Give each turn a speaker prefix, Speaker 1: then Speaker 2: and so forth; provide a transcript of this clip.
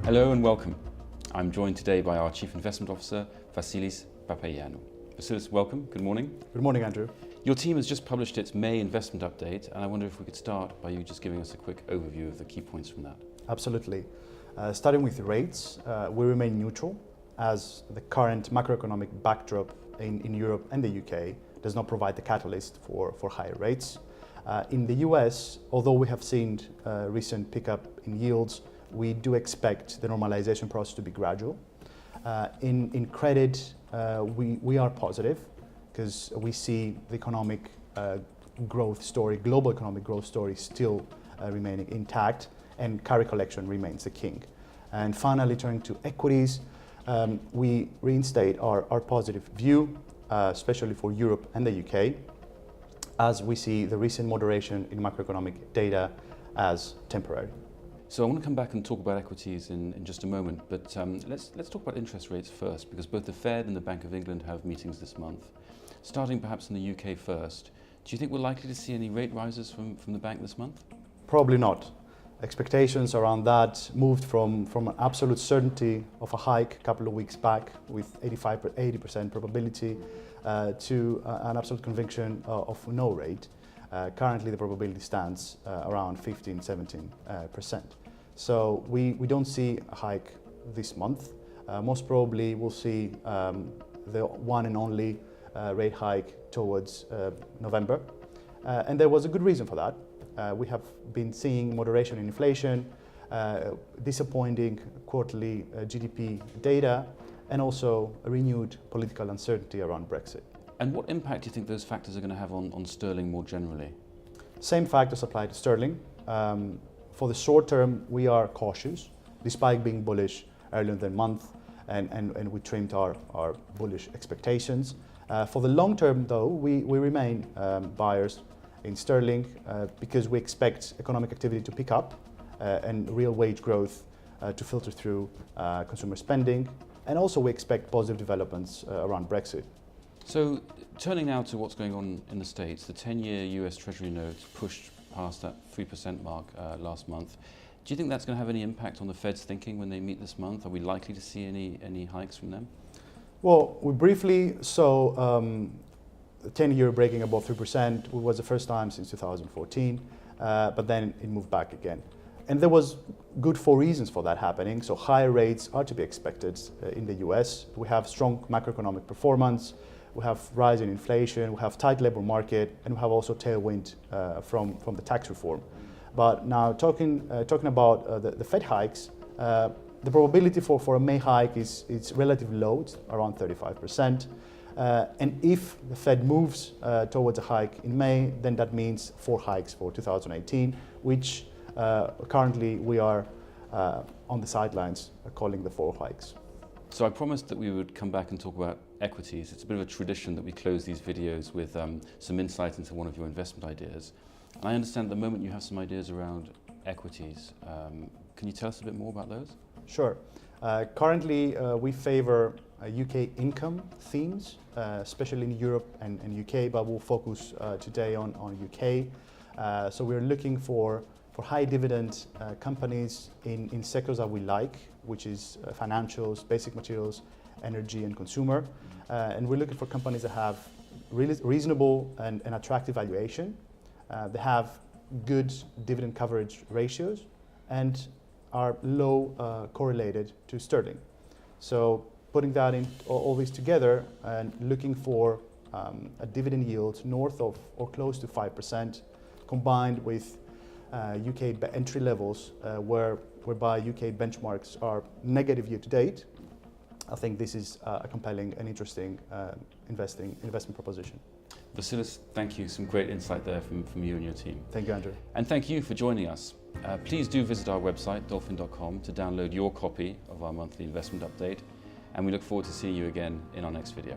Speaker 1: Hello and welcome. I'm joined today by our Chief Investment Officer, Vassilis Papaioannou. Vassilis, welcome. Good morning.
Speaker 2: Good morning, Andrew.
Speaker 1: Your team has just published its May investment update, and I wonder if we could start by you just giving us a quick overview of the key points from that.
Speaker 2: Absolutely. Starting with rates, we remain neutral as the current macroeconomic backdrop in Europe and the UK does not provide the catalyst for higher rates. In the US, although we have seen recent pickup in yields, we do expect the normalization process to be gradual. In credit, we are positive because we see the economic growth story, global economic growth story still remaining intact, and carry collection remains the king. And finally, turning to equities, we reinstate our positive view, especially for Europe and the UK, as we see the recent moderation in macroeconomic data as temporary.
Speaker 1: So I want to come back and talk about equities in just a moment, but let's talk about interest rates first, because both the Fed and the Bank of England have meetings this month. Starting perhaps in the UK first, do you think we're likely to see any rate rises from the bank this month?
Speaker 2: Probably not. Expectations around that moved from an absolute certainty of a hike a couple of weeks back with 80% probability to an absolute conviction of no rate. Currently the probability stands around 15–17%. So we don't see a hike this month. Most probably we'll see the one and only rate hike towards November. And there was a good reason for that. We have been seeing moderation in inflation, disappointing quarterly GDP data, and also a renewed political uncertainty around Brexit.
Speaker 1: And what impact do you think those factors are going to have on sterling more generally?
Speaker 2: Same factors apply to sterling. For the short term, we are cautious, despite being bullish earlier in the month, and we trimmed our bullish expectations. For the long term, though, we remain buyers in sterling because we expect economic activity to pick up and real wage growth to filter through consumer spending, and also we expect positive developments around Brexit.
Speaker 1: So turning now to what's going on in the States, the 10-year US Treasury notes pushed past that 3% mark last month. Do you think that's going to have any impact on the Fed's thinking when they meet this month? Are we likely to see any hikes from them?
Speaker 2: Well, we briefly saw the 10-year breaking above 3%. It was the first time since 2014, but then it moved back again. And there was good for reasons for that happening. So higher rates are to be expected in the US. We have strong macroeconomic performance. We have rising inflation, we have tight labor market, and we have also tailwind from the tax reform. But now talking about the Fed hikes, the probability for a May hike is relatively low, it's around 35%. And if the Fed moves towards a hike in May, then that means 4 hikes for 2018, which currently we are on the sidelines calling the 4 hikes.
Speaker 1: So I promised that we would come back and talk about equities. It's a bit of a tradition that we close these videos with some insight into one of your investment ideas. And I understand at the moment you have some ideas around equities. Can you tell us a bit more about those?
Speaker 2: Sure. Currently we favor UK income themes, especially in Europe and UK, but we'll focus today on UK. So we're looking for high dividend companies in sectors that we like, which is financials, basic materials, energy and consumer. And we're looking for companies that have reasonable and attractive valuation. They have good dividend coverage ratios and are low correlated to sterling. So putting that in all these together and looking for a dividend yield north of or close to 5%, combined with UK entry levels whereby UK benchmarks are negative year to date, I think this is a compelling and interesting investment proposition.
Speaker 1: Vassilis, thank you. Some great insight there from you and your team.
Speaker 2: Thank you, Andrew.
Speaker 1: And thank you for joining us. Please do visit our website, dolfin.com, to download your copy of our monthly investment update. And we look forward to seeing you again in our next video.